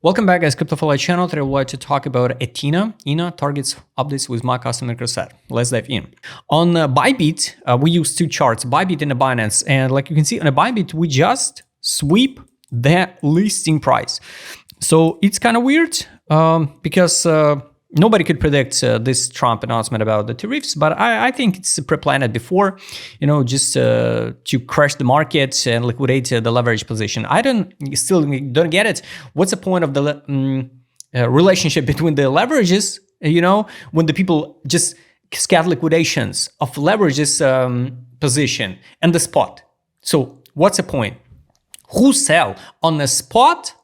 Welcome back, guys. CryptoFly channel. Today, I would like to talk about ETHENA targets updates with my custom microset. Let's dive in. On Bybit, we use two charts, Bybit and a Binance, and like you can see on a Bybit, we just sweep the listing price. So it's kind of weird because nobody could predict this Trump announcement about the tariffs, but I think it's pre-planned before, just to crash the market and liquidate the leverage position. I still don't get it. What's the point of the relationship between the leverages, when the people just scat liquidations of leverages position and the spot? So what's the point? Who sell on the spot?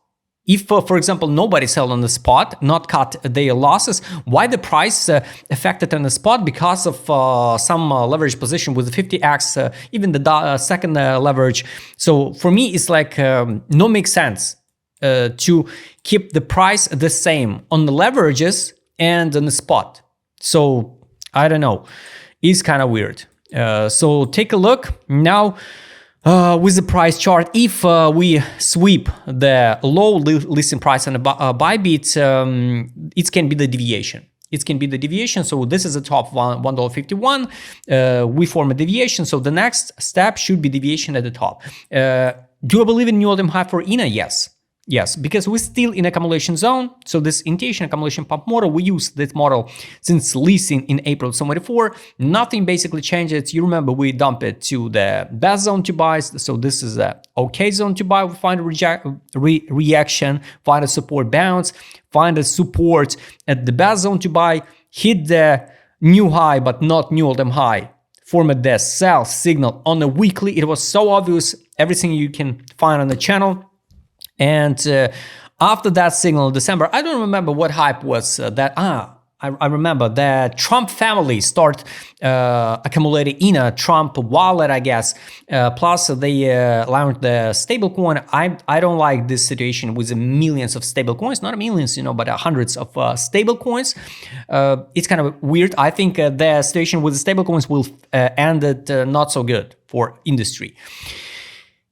If, for example, nobody sell on the spot, not cut their losses, why the price affected on the spot? Because of some leverage position with 50x, even the second leverage. So for me, it's like no make sense to keep the price the same on the leverages and on the spot. So I don't know, it's kind of weird. So take a look now. With the price chart, if we sweep the low listing price on a Bybit, it can be the deviation. It can be the deviation. So this is the top $1.51. We form a deviation. So the next step should be deviation at the top. Do I believe in new all-time high for ENA? Yes. Yes, because we're still in accumulation zone. So this initiation accumulation pump model, we use this model since listing in April 2024. Nothing basically changes. You remember we dump it to the best zone to buy. So this is a okay zone to buy. We find a reaction, find a support bounce, find a support at the best zone to buy, hit the new high, but not new all-time high. Format the sell signal on a weekly. It was so obvious, everything you can find on the channel. And after that signal in December, I don't remember what hype was I remember the Trump family start accumulating in a Trump wallet, I guess. Plus they launched the stablecoin. I don't like this situation with the millions of stablecoins, not millions, but hundreds of stablecoins. It's kind of weird. I think the situation with the stablecoins will end it not so good for industry.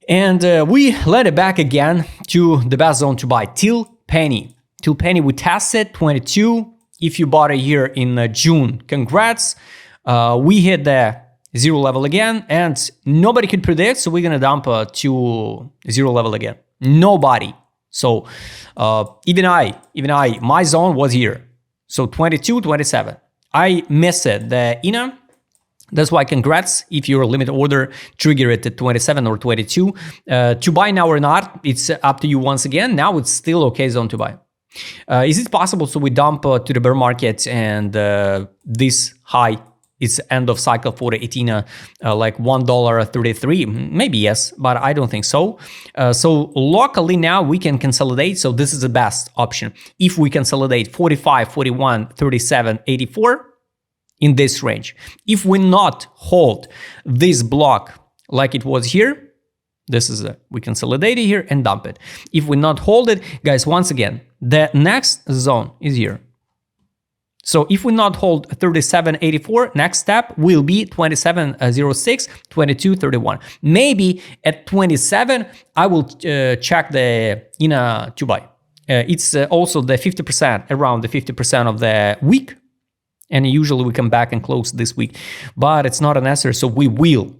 And we led it back again to the best zone to buy till penny. Till penny, we tested 22. If you bought it here in June, congrats. We hit the zero level again, and nobody could predict. So we're gonna dump to zero level again. Nobody. So even I, my zone was here. So 22, 27. I missed it. The ENA. That's why congrats if your limit order trigger it at 27 or 22. To buy now or not, it's up to you once again. Now it's still okay zone to buy. Is it possible so we dump to the bear market and this high is end of cycle for the ETHENA like $1.33? Maybe yes, but I don't think so. So locally now we can consolidate. So this is the best option. If we consolidate 45, 41, 37, 84, in this range. If we not hold this block like it was here, this is we consolidate it here and dump it. If we not hold it, guys, once again, the next zone is here. So if we not hold 37.84, next step will be 27.06, 22.31. Maybe at 27, I will check the ENA to buy. It's also the 50%, around the 50% of the week. And usually we come back and close this week, but it's not an answer. So we will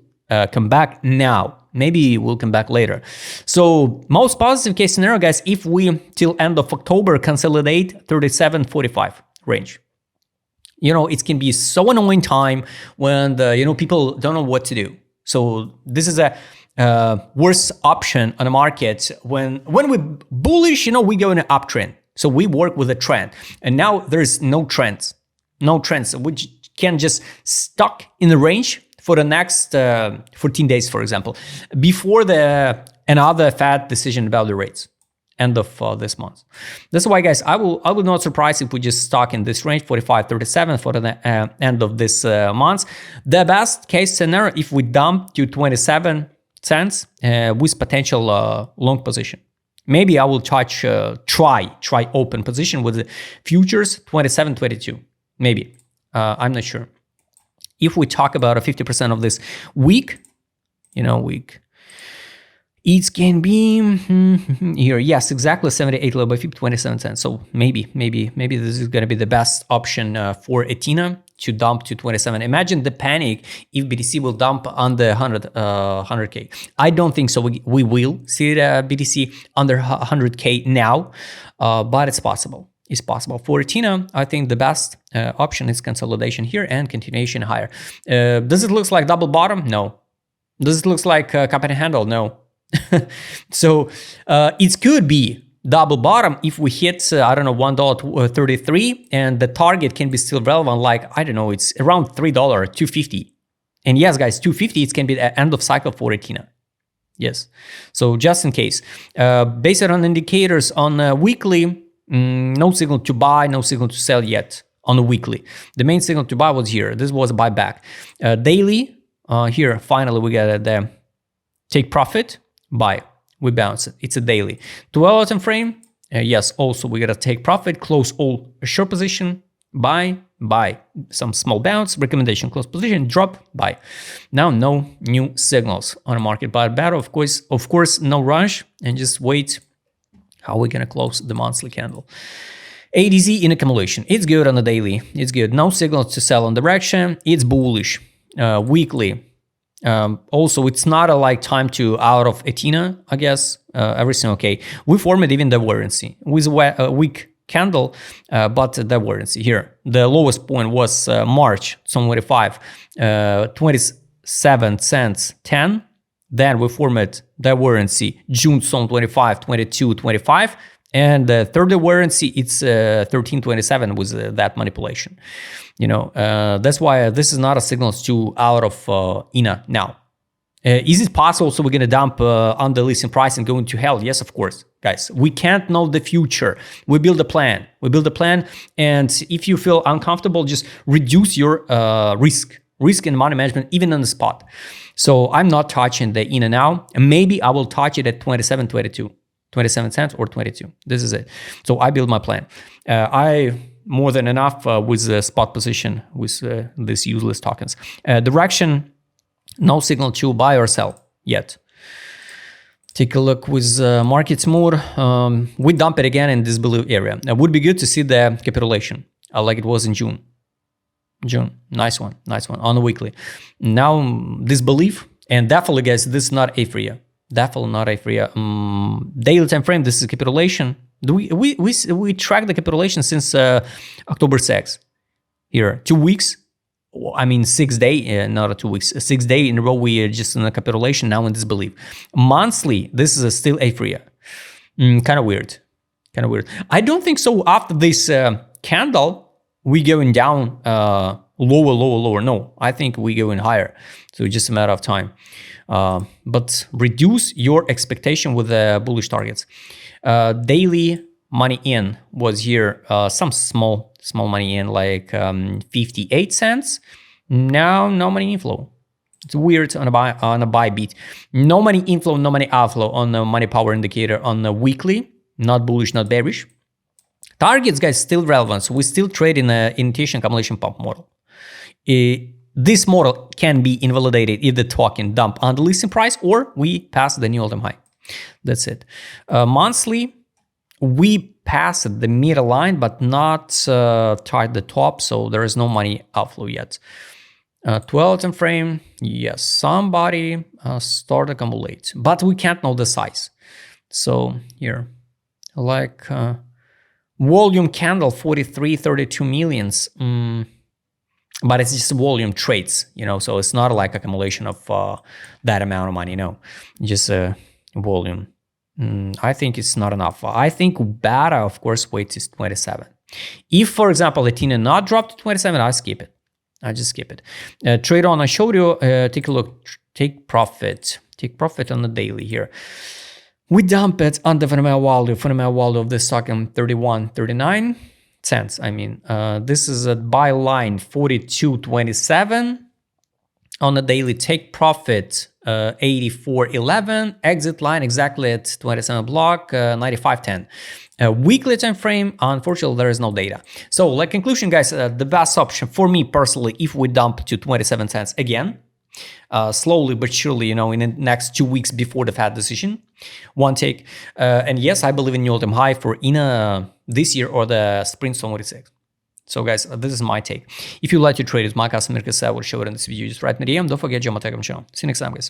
come back now. Maybe we'll come back later. So most positive case scenario, guys, if we till end of October consolidate 37.45 range. It can be so annoying time when people don't know what to do. So this is a worst option on the market when we bullish. We go in an uptrend. So we work with a trend, and now there's no trends. No trends, which can just stuck in the range for the next 14 days, for example, before another Fed decision about the rates, end of this month. That's why, guys, I would not surprise if we just stuck in this range, 45.37 for the end of this month. The best case scenario, if we dump to 27 cents with potential long position. Maybe I will try open position with the futures 27, 22. Maybe. I'm not sure. If we talk about a 50% of this week, It can be here. Yes, exactly 78 low by 50, 27 cents. So maybe this is going to be the best option for ETHENA to dump to 27. Imagine the panic if BTC will dump under 100K. I don't think so. We will see the BTC under 100K now, but it's possible. It's possible. For ETHENA, I think the best option is consolidation here and continuation higher. Does it look like double bottom? No. Does it look like cup and handle? No. So it could be double bottom if we hit, I don't know, $1.33 and the target can be still relevant, like, I don't know, it's around $3, $2.50. And yes, guys, $2.50, it can be the end of cycle for ETHENA. Yes. So just in case, based on indicators on weekly, no signal to buy, no signal to sell yet on the weekly. The main signal to buy was here. This was a buyback. Daily, here, finally, we got the take profit, buy. We bounce it. It's a daily. 12-hour time frame, yes, also we got to take profit, close all short position, buy, some small bounce, recommendation, close position, drop, buy. Now, no new signals on the market, but better, of course, no rush, and just wait how we're going to close the monthly candle. ADZ in accumulation. It's good on the daily. It's good. No signals to sell on direction. It's bullish. Weekly. Also, it's not a time to out of ETHENA, I guess. Everything okay. We formed even the warranty with a weak candle, but the warranty here. The lowest point was March 25, 27 cents 10. Then we formed the warranty June 25, 22, 25. And the third warranty, it's 1327 with that manipulation. That's why this is not a signal to out of ENA now. Is it possible so we're going to dump on the listing price and go into hell? Yes, of course, guys. We can't know the future. We build a plan. And if you feel uncomfortable, just reduce your risk in money management, even on the spot. So I'm not touching the ENA now. And maybe I will touch it at 27, 22. 27 cents or 22. This is it. So I build my plan. I more than enough with the spot position with these useless tokens. Direction, no signal to buy or sell yet. Take a look with markets mood. We dump it again in this blue area. It would be good to see the capitulation like it was in June. Nice one on the weekly. Now this belief, and definitely guys, this is not apria. Definitely not apria. Daily time frame, this is capitulation. We track the capitulation since October 6th. Here, 2 weeks. I mean, 6 day, not 2 weeks. 6 day in a row, we are just in a capitulation now in disbelief. Monthly, this is still apria. Kind of weird. I don't think so. After this candle, we going down lower. No, I think we going higher. So just a matter of time. But reduce your expectation with the bullish targets. Daily money in was here, some small money in, like 58 cents. Now no money inflow. It's weird on a buy beat. No money inflow, no money outflow on the money power indicator on the weekly. Not bullish, not bearish. Targets, guys, still relevant. So we still trade in a initiation accumulation pump model. This model can be invalidated if the token dump on the listing price or we pass the new all-time high. That's it. Monthly, we passed the middle line, but not tied the top, so there is no money outflow yet. 12 time frame, yes, somebody start accumulate, but we can't know the size. So here, like volume candle 43, 32 millions. But it's just volume trades, so it's not like accumulation of that amount of money, no, just volume. I think it's not enough. I think better, of course, wait is 27. If, for example, ETHENA not dropped to 27, I skip it. I just skip it. Trade on, I showed you, take a look, take profit on the daily here. We dump it on the fundamental value of this stock in 31, 39 cents. I mean, this is a buy line 42.27 on the daily. Take profit 84.11. Exit line exactly at 27 block 95.10. Weekly time frame, unfortunately, there is no data. So, like conclusion, guys, the best option for me personally, if we dump to 27 cents again, slowly but surely, in the next 2 weeks before the Fed decision. One take. And yes, I believe in new all-time high for ENA this year or the spring 2026. So guys, this is my take. If you like to trade with my customer, I will show it in this video. Just write me a DM. Don't forget, join my Telegram channel. See you next time, guys.